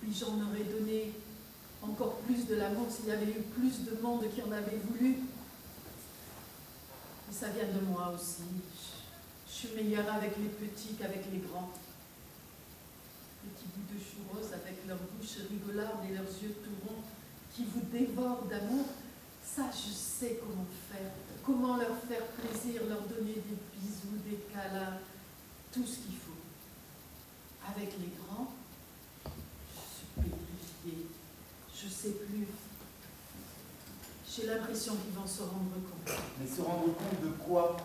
puis j'en aurais donné encore plus de l'amour s'il y avait eu plus de monde qui en avait voulu. Et ça vient de moi aussi. Je suis meilleure avec les petits qu'avavec les grands. Petits bouts de chou rose avec leurs bouches rigolardes et leurs yeux tout ronds qui vous dévorent d'amour. Ça, je sais comment faire. Comment leur faire plaisir, leur donner des bisous, des câlins, tout ce qu'il faut. Avec les grands, je suis pétrifiée. Je ne sais plus. J'ai l'impression qu'ils vont se rendre compte. Mais se rendre compte de quoi?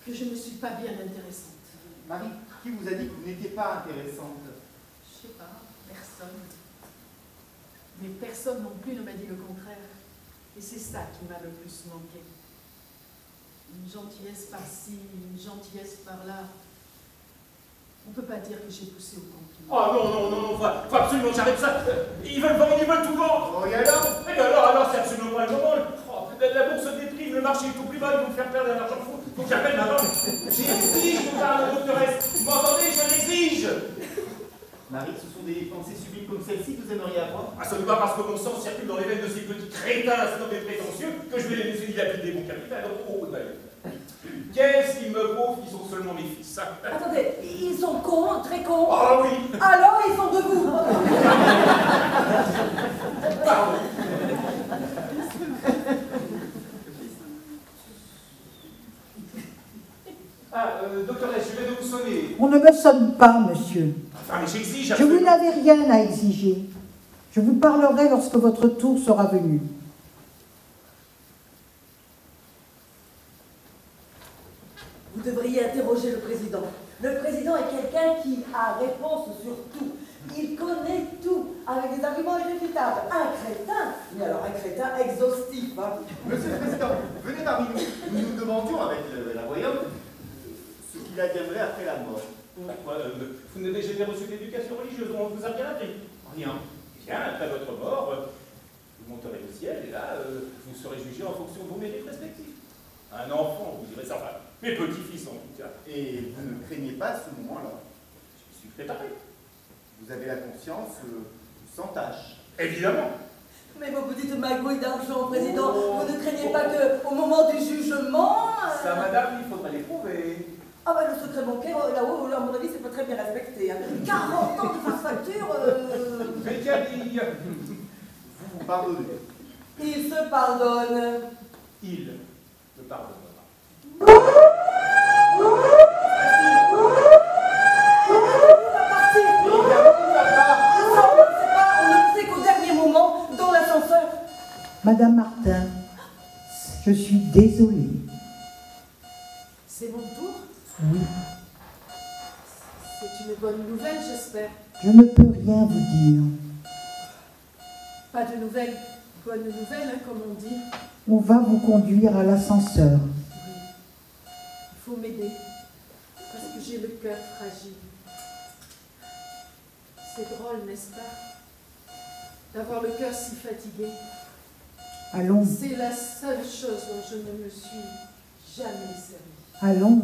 Que je ne suis pas bien intéressante. Marie, qui vous a dit que vous n'étiez pas intéressante? Je sais pas, personne. Mais personne non plus ne m'a dit le contraire. Et c'est ça qui m'a le plus manqué. Une gentillesse par-ci, une gentillesse par-là. On ne peut pas dire que j'ai poussé au compliment. Oh non, faut absolument que j'arrête ça. Ils veulent vendre, ils veulent tout vendre. Oh, et alors? Mais alors, c'est absolument pas le moment. Oh, la bourse déprime, le marché est tout plus bas, ils vont me faire perdre un argent fou. Faut que j'appelle ma banque. J'exige de parler à la doctoresse. Vous m'entendez? Je l'exige. Marie, ce sont des pensées sublimes comme celle-ci que vous aimeriez avoir? Ah, ce n'est pas parce que mon sang circule dans les veines de ces petits crétins snobs et prétentieux que je vais les laisser dilapider mon capital. Oh, d'ailleurs. Qu'est-ce qu'ils me prouvent qu'ils sont seulement mes fils? Attendez, ils sont cons, très cons. Ah oui. Alors ils sont debout. Pardon. Doctoresse, je vais de vous sonner. On ne me sonne pas, monsieur. Enfin, mais j'exige. Je vous n'avez rien à exiger. Je vous parlerai lorsque votre tour sera venu. Vous devriez interroger le président. Le président est quelqu'un qui a réponse sur tout. Il connaît tout, avec des arguments irréfutables. Un crétin, mais alors un crétin exhaustif. Hein. Monsieur le Président, venez parmi nous. Nous nous demandions avec la voyante ce qu'il adviendrait après la mort. Vous n'avez jamais reçu d'éducation religieuse, on vous a rien appris. Rien. Bien, après votre mort, vous monterez au ciel et là, vous serez jugé en fonction de vos mérites respectifs. Un enfant, vous direz ça, enfin, mes petits-fils en tout cas. Et vous ne craignez pas ce moment-là? Je me suis préparé. Vous avez la conscience sans tâche. Évidemment. Mais vos petites magouilles d'argent, président, vous ne craignez pas qu'au moment du jugement... Ça, madame, il faudra l'éprouver. Ah bah le secret bancaire, là-haut, à mon avis, c'est pas très bien respecté. Hein. 40 ans de face facture... Mais qu'a dit? Vous vous pardonnez. Il se pardonne. Il me pardonnera. On ne sait qu'au dernier moment, dans l'ascenseur. Madame Martin, je suis désolée. C'est mon tour? Oui, C'est une bonne nouvelle, j'espère. je ne peux rien vous dire. Pas de nouvelles. Bonne nouvelle, hein, comme on dit. On va vous conduire à l'ascenseur. Oui. Il faut m'aider. Parce que j'ai le cœur fragile. C'est drôle, n'est-ce pas? D'avoir le cœur si fatigué. Allons, C'est la seule chose dont je ne me suis jamais servie. allons,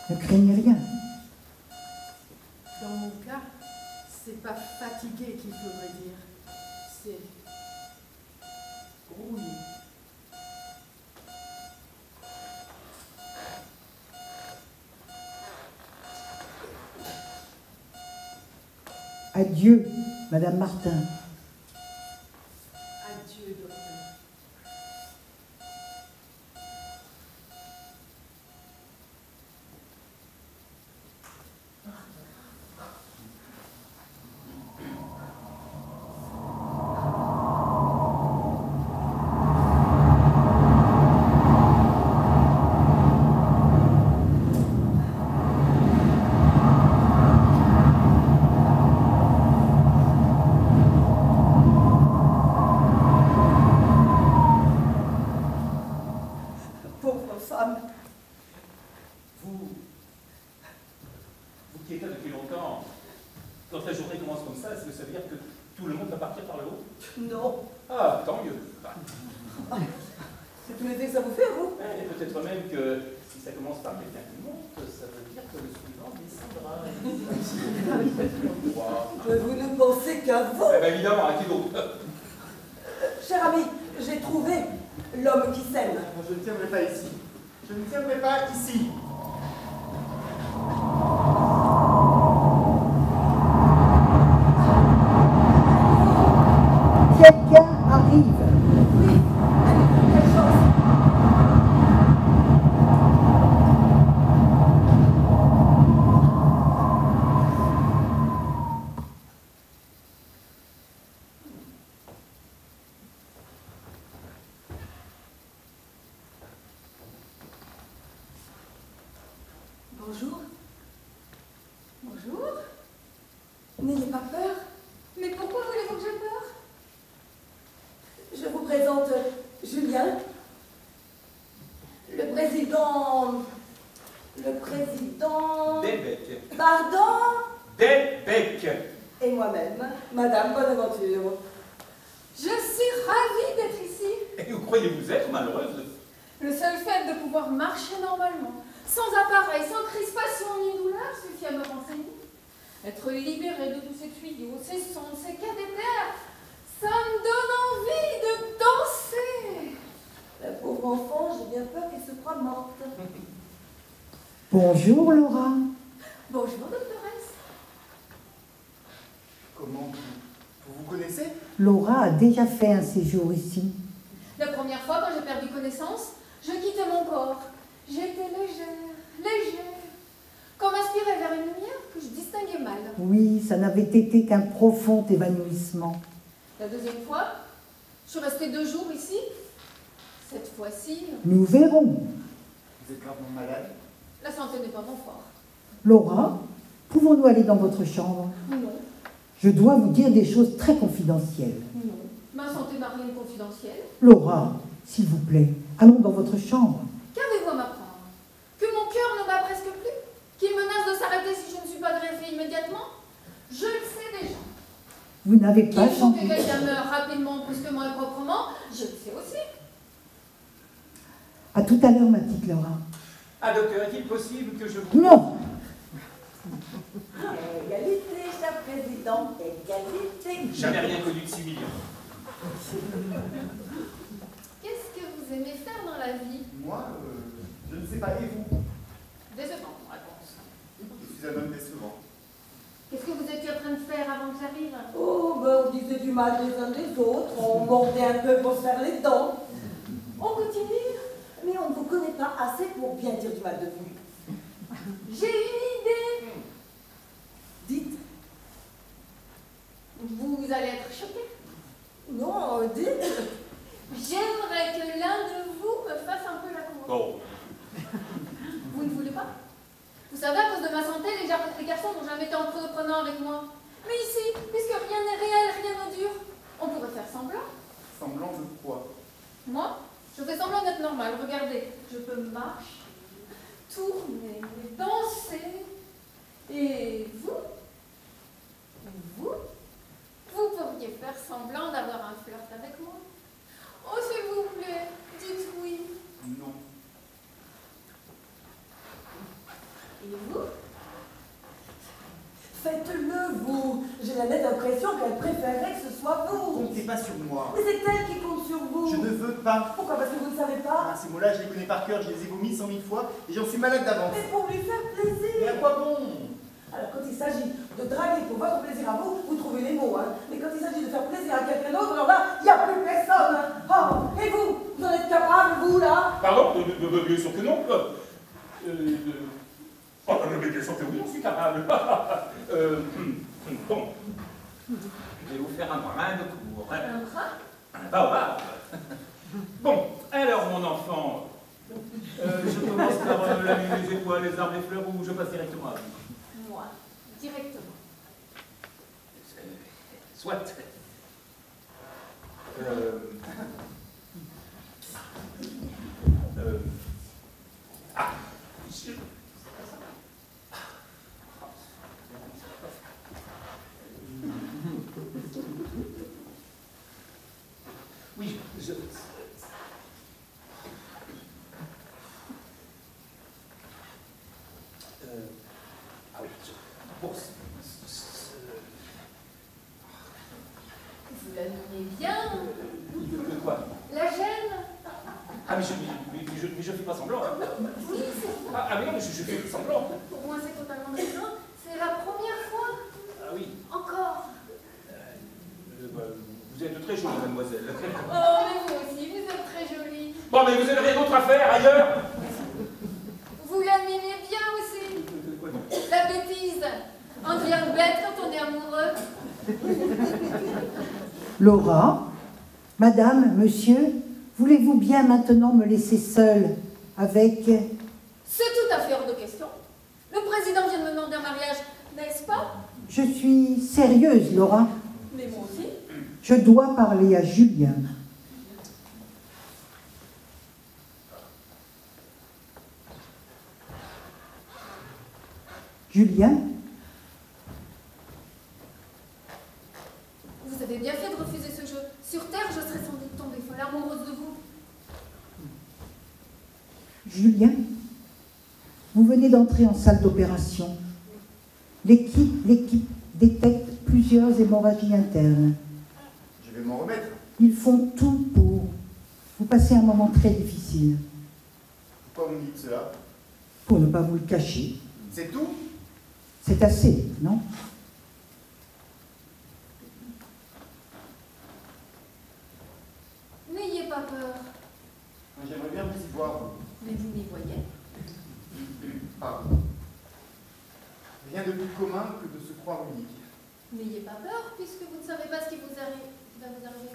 ne craignez rien. Dans mon cas, c'est pas fatigué qu'il faudrait dire. C'est rouillé. Adieu, Madame Martin. Adieu, docteur. Pauvre femme. Vous qui êtes là depuis longtemps, quand la journée commence comme ça, est-ce que ça veut dire que tout le monde va partir par le haut? Non. Ah, tant mieux. C'est tous les effets que ça vous fait, vous? Et peut-être même que si ça commence par quelqu'un qui monte, ça veut dire que le suivant descendra. Mais vous ne pensez qu'à vous. Eh bien, évidemment, à qui d'autre? Cher ami, j'ai trouvé l'homme qui s'aime. Je ne tiendrai pas ici. Je ne tiendrai pas ici. Quelqu'un arrive. Oui, quelle chance. Bonjour. Bonjour. N'ayez pas peur. Mais pourquoi voulez-vous que j'ai peur? Je vous présente Julien, le président... Delbecq. Pardon? Delbecq. Et moi-même, Madame Bonaventure. Je suis ravie d'être ici. Et vous croyez vous être malheureuse? Le seul fait de pouvoir marcher normalement, sans appareil, sans crispation ni douleur, suffit à me renseigner. Être libéré de tous ces tuyaux, ces sons, ces cathéters, ça me donne envie de danser. La pauvre enfant, j'ai bien peur qu'elle se croie morte. Bonjour Laura. Bonjour, doctoresse. Comment vous connaissez? Laura a déjà fait un séjour ici. La première fois, quand j'ai perdu connaissance, je quittais mon corps. J'étais légère, légère, comme aspirée vers une lumière que je distinguais mal. Oui, ça n'avait été qu'un profond évanouissement. La deuxième fois, je suis restée 2 jours ici. Cette fois-ci, Nous verrons. Vous êtes gravement malade? la santé n'est pas mon fort. Laura, pouvons-nous aller dans votre chambre? Non, Je dois vous dire des choses très confidentielles. non. Ma santé n'a rien de confidentiel. Laura, s'il vous plaît, allons dans votre chambre. Qu'avez-vous à m'apprendre? Que mon cœur ne bat presque plus? Qu'il menace de s'arrêter si je ne suis pas greffée immédiatement? Je le sais déjà. Vous n'avez pas Qu'il faut que changé. quelqu'un meure rapidement, brusquement et proprement, je le sais aussi. À tout à l'heure, ma petite Laura. Ah, docteur, est-il possible que je vous... Non, Égalité, cher président, égalité. Jamais rien connu de si humiliant. Qu'est-ce que vous aimez faire dans la vie? Moi, je ne sais pas. Et vous? Décevant, réponse. Je suis un homme décevant. Qu'est-ce que vous étiez en train de faire avant que j'arrive? Oh, ben on disait du mal des uns des autres, on mordait un peu pour se faire les dents. On continue? Mais on ne vous connaît pas assez pour bien dire du mal de vous. J'ai une idée. Dites. Vous allez être choqués. Non, dites. J'aimerais que l'un de vous me fasse un peu la cour. Bon. Vous ne voulez pas? Vous savez, à cause de ma santé, les garçons n'ont jamais été entreprenants avec moi. Mais ici, puisque rien n'est réel, rien ne dure, on pourrait faire semblant. Semblant de quoi? Moi, je fais semblant d'être normale. Regardez, je peux marcher, tourner, danser. Et vous, vous pourriez faire semblant d'avoir un flirt avec moi. Oh, s'il vous plaît, dites oui. Non. Et vous? Faites-le, vous. J'ai la nette impression qu'elle préférerait que ce soit vous. Comptez pas sur moi. Mais c'est elle qui compte sur vous. Je ne veux pas. Pourquoi? Parce que vous ne savez pas? Ah, ces mots-là, je les connais par cœur, je les ai vomis 100 000 fois et j'en suis malade d'avance. Mais pour lui faire Mais à plaisir. quoi bon? Alors, quand il s'agit de draguer pour votre plaisir à vous, vous trouvez les mots, hein. Mais quand il s'agit de faire plaisir à quelqu'un d'autre, alors là, il n'y a plus personne, hein. Oh, et vous en êtes capable, vous, là? Pardon? Bien sûr que non. Oh, mais bien sûr que oui, j'en suis capable. Bon. Je vais vous faire un brin de cours. Un bras? Un baobab. Bon, alors mon enfant, je commence par la lune, les étoiles, les arbres, les fleurs, ou je passe directement à vous? Moi, directement. Soit. Ah, oui, Bon, Vous l'admirez bien. de quoi? La gêne. Ah, mais je fais pas semblant. Hein. Oui, c'est Mais non, mais je fais semblant. pour moi c'est totalement différent. C'est la première fois. Ah oui. Encore. Vous êtes très jolie, mademoiselle. Oh, mais vous aussi, vous êtes très jolie. Bon, mais vous avez rien d'autre à faire ailleurs? Vous l'admirez bien aussi. La bêtise. On devient bête quand on est amoureux. Laura, madame, monsieur, voulez-vous bien maintenant me laisser seule avec... C'est tout à fait hors de question. Le président vient de me demander un mariage, n'est-ce pas? Je suis sérieuse, Laura. Mais moi aussi. Je dois parler à Julien. Julien? Vous avez bien fait de refuser ce jeu. Sur Terre, je serais sans doute tombée folle amoureuse de vous. Julien, vous venez d'entrer en salle d'opération. L'équipe détecte plusieurs hémorragies internes. Je vais m'en remettre. Ils font tout pour vous passer un moment très difficile. Pourquoi vous me dites cela? Pour ne pas vous le cacher. C'est tout? C'est assez, non? N'ayez pas peur. J'aimerais bien vous y voir. Mais vous m'y voyez. Pardon. Rien de plus commun que de se croire unique. N'ayez pas peur, puisque vous ne savez pas ce qui va vous arriver.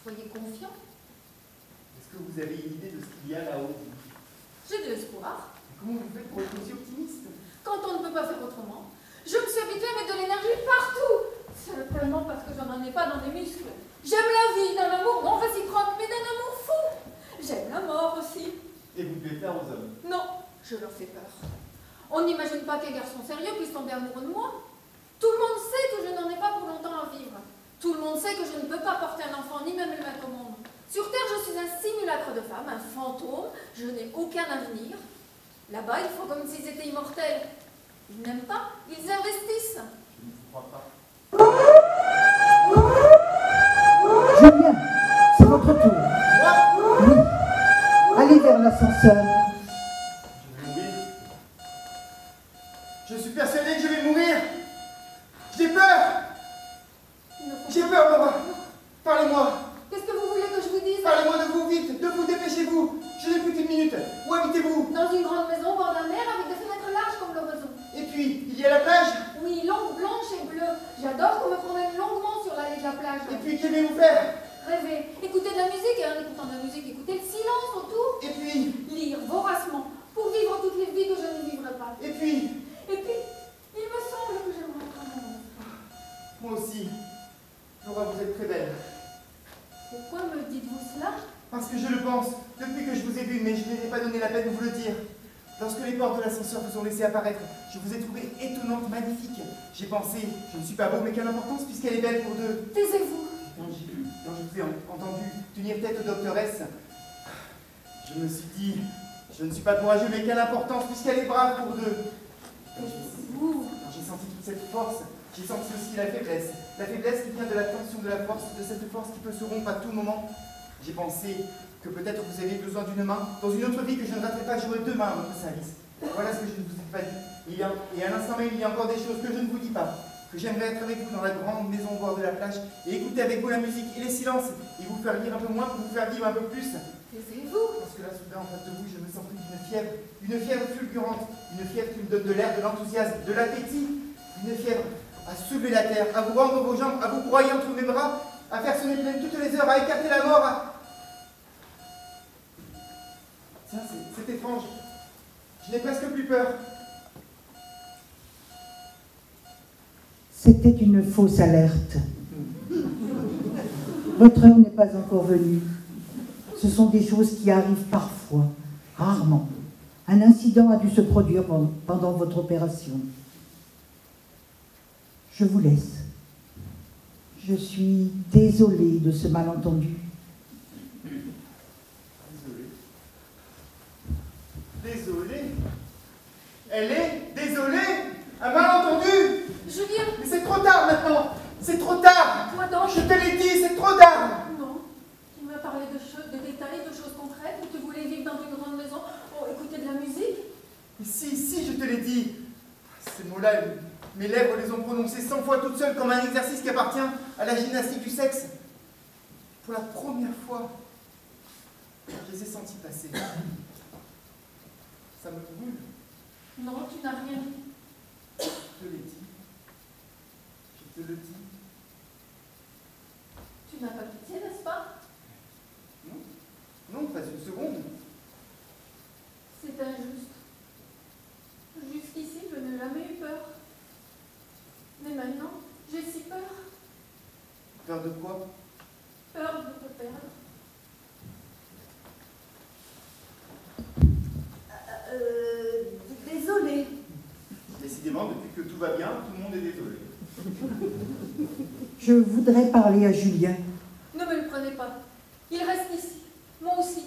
Soyez confiant. Est-ce que vous avez une idée de ce qu'il y a là-haut? J'ai de l'espoir. Comment vous faites pour être aussi optimiste? Quand on ne peut pas faire autrement, je me suis habituée à mettre de l'énergie partout. Certainement parce que je n'en ai pas dans mes muscles. J'aime la vie, d'un amour non réciproque, mais d'un amour fou. J'aime la mort aussi. Et vous devez faire aux hommes. Non, je leur fais peur. On n'imagine pas qu'un garçon sérieux puisse tomber amoureux de moi. Tout le monde sait que je n'en ai pas pour longtemps à vivre. Tout le monde sait que je ne peux pas porter un enfant, ni même le mettre au monde. Sur Terre, je suis un simulacre de femme, un fantôme. Je n'ai aucun avenir. Là-bas, ils font comme s'ils étaient immortels. Ils n'aiment pas, ils investissent. Je ne vous crois pas. Julien, c'est votre tour. Oui. Allez vers l'ascenseur. Je vais mourir. Je suis persuadé que je vais mourir. J'ai peur. Il ne faut J'ai pas- peur, Laura. Parlez-moi. Qu'est-ce que vous voulez que je vous dise? Parlez-moi de vous vite. De vous, dépêchez-vous. Je n'ai plus qu'une minute. Où habitez-vous? Dans une grande maison au bord de la mer avec des fenêtres larges comme l'horizon. Et puis, il y a la plage. Oui, longue, blanche et bleue. J'adore qu'on me promène longuement sur l'allée de la plage. Et puis, qu'aimez-vous faire? Rêver, écouter de la musique et en écoutant de la musique, écouter le silence autour. Et puis, Lire voracement pour vivre toutes les vies que je ne vivrai pas. et puis, Et puis, il me semble que j'aimerais être amoureuse. moi aussi. Laura, vous êtes très belle. Pourquoi me dites-vous cela? Parce que je le pense, depuis que je vous ai vu, mais je n'ai pas donné la peine de vous le dire. Lorsque les portes de l'ascenseur vous ont laissé apparaître, je vous ai trouvé étonnante, magnifique. J'ai pensé, je ne suis pas beau, mais quelle importance puisqu'elle est belle pour deux. Taisez-vous. Quand je vous ai entendu tenir tête aux doctoresse, je me suis dit, je ne suis pas courageux, mais quelle importance puisqu'elle est brave pour deux. Taisez-vous. Quand j'ai senti toute cette force, j'ai senti aussi la faiblesse. La faiblesse qui vient de la tension de la force, de cette force qui peut se rompre à tout moment. J'ai pensé que peut-être vous aviez besoin d'une main. Dans une autre vie que je ne raterai pas, j'aurai deux mains à votre service. Voilà ce que je ne vous ai pas dit. Et à l'instant même, il y a encore des choses que je ne vous dis pas. Que j'aimerais être avec vous dans la grande maison au bord de la plage et écouter avec vous la musique et les silences et vous faire lire un peu moins pour vous faire vivre un peu plus. Taisez-vous. Parce que là, soudain, en face de vous, je me sens pris d'une fièvre fulgurante, une fièvre qui me donne de l'air, de l'enthousiasme, de l'appétit, une fièvre à soulever la terre, à vous rendre vos jambes, à vous broyer entre mes bras, à faire sonner pleine toutes les heures, à écarter la mort, Tiens, c'est étrange. Je n'ai presque plus peur. C'était une fausse alerte. Votre heure n'est pas encore venue. Ce sont des choses qui arrivent parfois, rarement. Un incident a dû se produire pendant votre opération. Je vous laisse. Je suis désolée de ce malentendu. Désolé. Elle est désolée. Un malentendu. Ces mots-là, mes lèvres les ont prononcés 100 fois toutes seules comme un exercice qui appartient à la gymnastique du sexe. Pour la première fois, je les ai sentis passer. Ça me brûle. Non, tu n'as rien dit. Je te l'ai dit. Je te le dis. Tu n'as pas pitié, n'est-ce pas? Non, non, pas une seconde. C'est injuste. Jusqu'ici, je n'ai jamais eu peur. Mais maintenant, j'ai si peur. Peur de quoi? Peur de te perdre. Désolée. Décidément, depuis que tout va bien, tout le monde est désolé. Je voudrais parler à Julien. Ne me le prenez pas. Il reste ici. Moi aussi.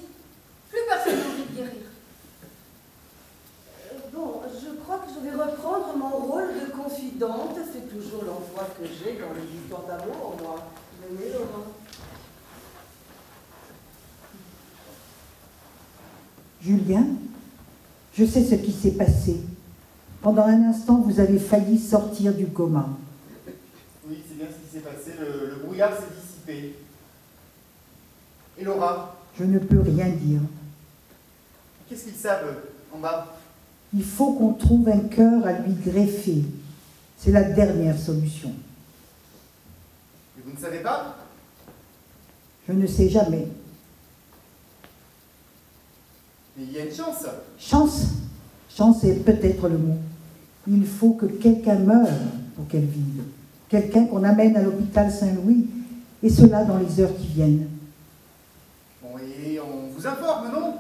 Plus personne n'a envie de guérir. Bon, je crois que je vais reprendre mon rôle de confidente. C'est toujours l'emploi que j'ai dans les histoires d'amour, moi. Venez, Laurent. Julien, je sais ce qui s'est passé. Pendant un instant, vous avez failli sortir du coma. Oui, c'est bien ce qui s'est passé. Le brouillard s'est dissipé. Et Laura, Je ne peux rien dire. qu'est-ce qu'ils savent en bas? Il faut qu'on trouve un cœur à lui greffer. C'est la dernière solution. Et vous ne savez pas? Je ne sais jamais. Mais il y a une chance. Chance. Chance est peut-être le mot. Il faut que quelqu'un meure pour qu'elle vive. Quelqu'un qu'on amène à l'hôpital Saint-Louis, et cela dans les heures qui viennent. Bon, et on vous informe, non?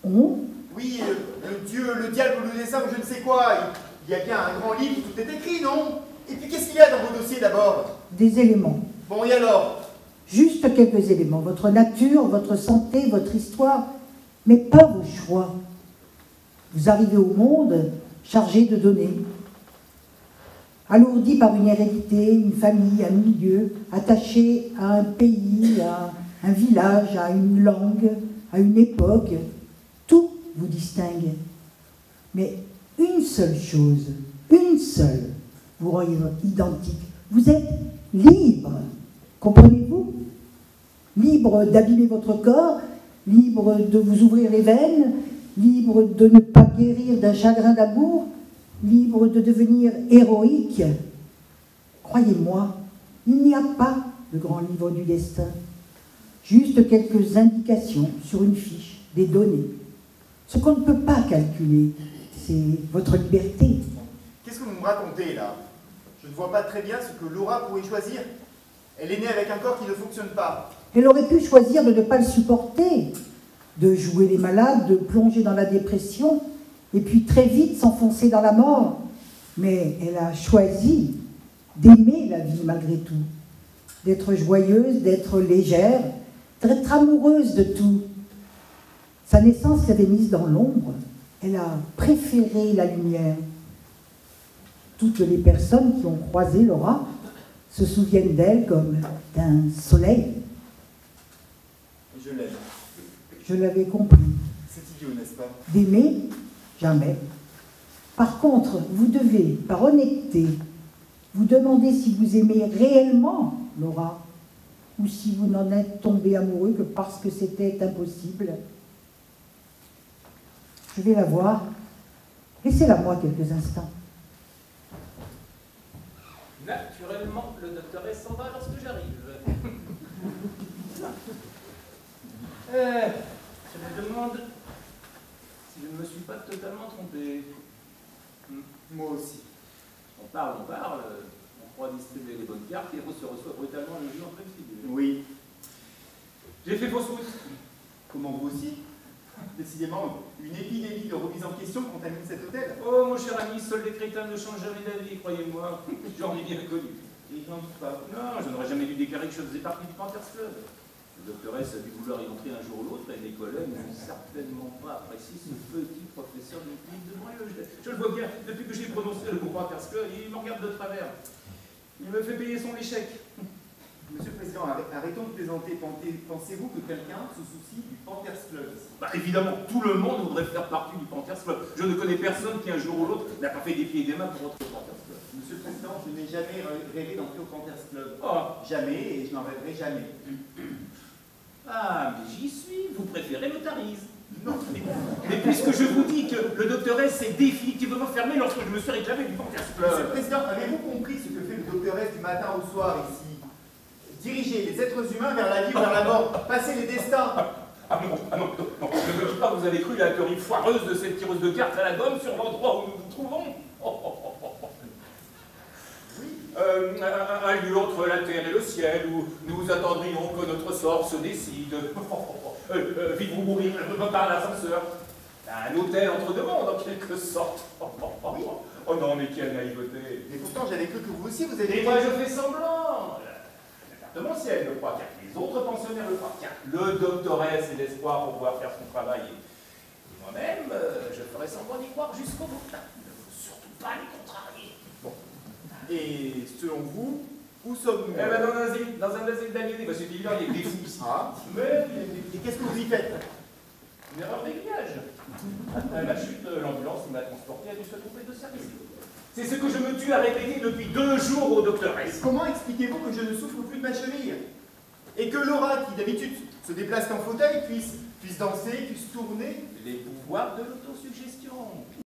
On, Oui, le diable ou le dessin ou je ne sais quoi. Il y a bien un grand livre où tout est écrit, non? Et puis qu'est-ce qu'il y a dans vos dossiers d'abord? des éléments. Bon, et alors? Juste quelques éléments. Votre nature, votre santé, votre histoire, mais pas vos choix. Vous arrivez au monde chargé de donner, alourdi par une hérédité, une famille, un milieu, attaché à un pays, à un village, à une langue, à une époque. Tout vous distingue. Mais une seule chose, une seule, vous rend identique. Vous êtes libre. Comprenez-vous? Libre d'abîmer votre corps, libre de vous ouvrir les veines, libre de ne pas guérir d'un chagrin d'amour, libre de devenir héroïque. Croyez-moi, il n'y a pas de grand livre du destin. Juste quelques indications sur une fiche, des données. Ce qu'on ne peut pas calculer, c'est votre liberté. Qu'est-ce que vous me racontez, là? Je ne vois pas très bien ce que Laura pourrait choisir. Elle est née avec un corps qui ne fonctionne pas. Elle aurait pu choisir de ne pas le supporter, de jouer les malades, de plonger dans la dépression, et puis très vite s'enfoncer dans la mort. Mais elle a choisi d'aimer la vie malgré tout, d'être joyeuse, d'être légère, d'être amoureuse de tout. Sa naissance l'avait mise dans l'ombre. Elle a préféré la lumière. Toutes les personnes qui ont croisé Laura se souviennent d'elle comme d'un soleil. Je l'aime. Je l'avais compris. C'est idiot, n'est-ce pas? D'aimer, jamais. Par contre, vous devez, par honnêteté, vous demander si vous aimez réellement Laura, ou si vous n'en êtes tombé amoureux que parce que c'était impossible. Je vais la voir. Laissez-la moi quelques instants. Naturellement, le docteur S s'en va lorsque j'arrive. Je me demande si je ne me suis pas totalement trompé. Moi aussi. On parle, on croit distribuer les bonnes cartes et on se reçoit brutalement le jeu en pleine figure. Oui. J'ai fait fausse route. Comment vous aussi? Décidément, une épidémie de remise en question contamine cet hôtel. Oh mon cher ami, seuls les crétins ne changent jamais d'avis, croyez-moi. J'en ai bien connu. Et j'en doute pas. Non, je n'aurais jamais dû déclarer que je faisais partie du Panthers Club. Le docteur S a dû vouloir y entrer un jour ou l'autre et les collègues n'ont certainement pas apprécié ce petit professeur d'une clinique de banlieue. Je le vois bien, depuis que j'ai prononcé le mot Panthers Club, il me regarde de travers. Il me fait payer son échec. Monsieur le Président, arrêtons de plaisanter. Pensez-vous que quelqu'un se soucie du Panthers Club ici? Bah, évidemment, tout le monde voudrait faire partie du Panthers Club. Je ne connais personne qui, un jour ou l'autre, n'a pas fait des pieds et des mains pour entrer au Panthers Club. Monsieur le Président, je n'ai jamais rêvé d'entrer au Panthers Club. Oh. Jamais, et je n'en rêverai jamais. Ah, mais j'y suis. Vous préférez le Tarise. Non, mais puisque je vous dis que le Dr S est définitivement fermé lorsque je me suis réclamé du Panthers Club. Monsieur le Président, avez-vous compris ce que fait le Dr S du matin au soir ici? Diriger les êtres humains vers la vie ou vers la mort, passer les destins. Ah non, ne me dis pas que vous avez cru la théorie foireuse de cette tireuse de cartes à la gomme sur l'endroit où nous nous trouvons. Un lieu entre la terre et le ciel où nous attendrions que notre sort se décide. Vivre ou mourir par l'ascenseur. Un hôtel entre deux mondes, en quelque sorte. Oui. Oh non, mais quelle naïveté. Mais pourtant, j'avais cru que vous aussi, vous avez... Et moi, je fais semblant. L'appartement-ciel le croit, car les autres pensionnaires le croient. Tiens, le Dr S est l'espoir pour pouvoir faire son travail. Et moi-même, je ferai semblant d'y croire jusqu'au bout. Ne faut surtout pas les contrarier. Bon. Et selon vous, où sommes-nous? Eh ben, dans un asile d'aliénés, parce que évidemment, il y a des fous ici. Ah. Mais Et qu'est-ce que vous y faites? une erreur d'aiguillage. Après ma chute, l'ambulance qui m'a transporté a dû se tromper de service. C'est ce que je me tue à répéter depuis 2 jours au Dr S. Comment expliquez-vous que je ne souffre plus de ma cheville? Et que Laura, qui d'habitude se déplace en fauteuil, puisse danser, puisse tourner? Les pouvoirs de l'autosuggestion.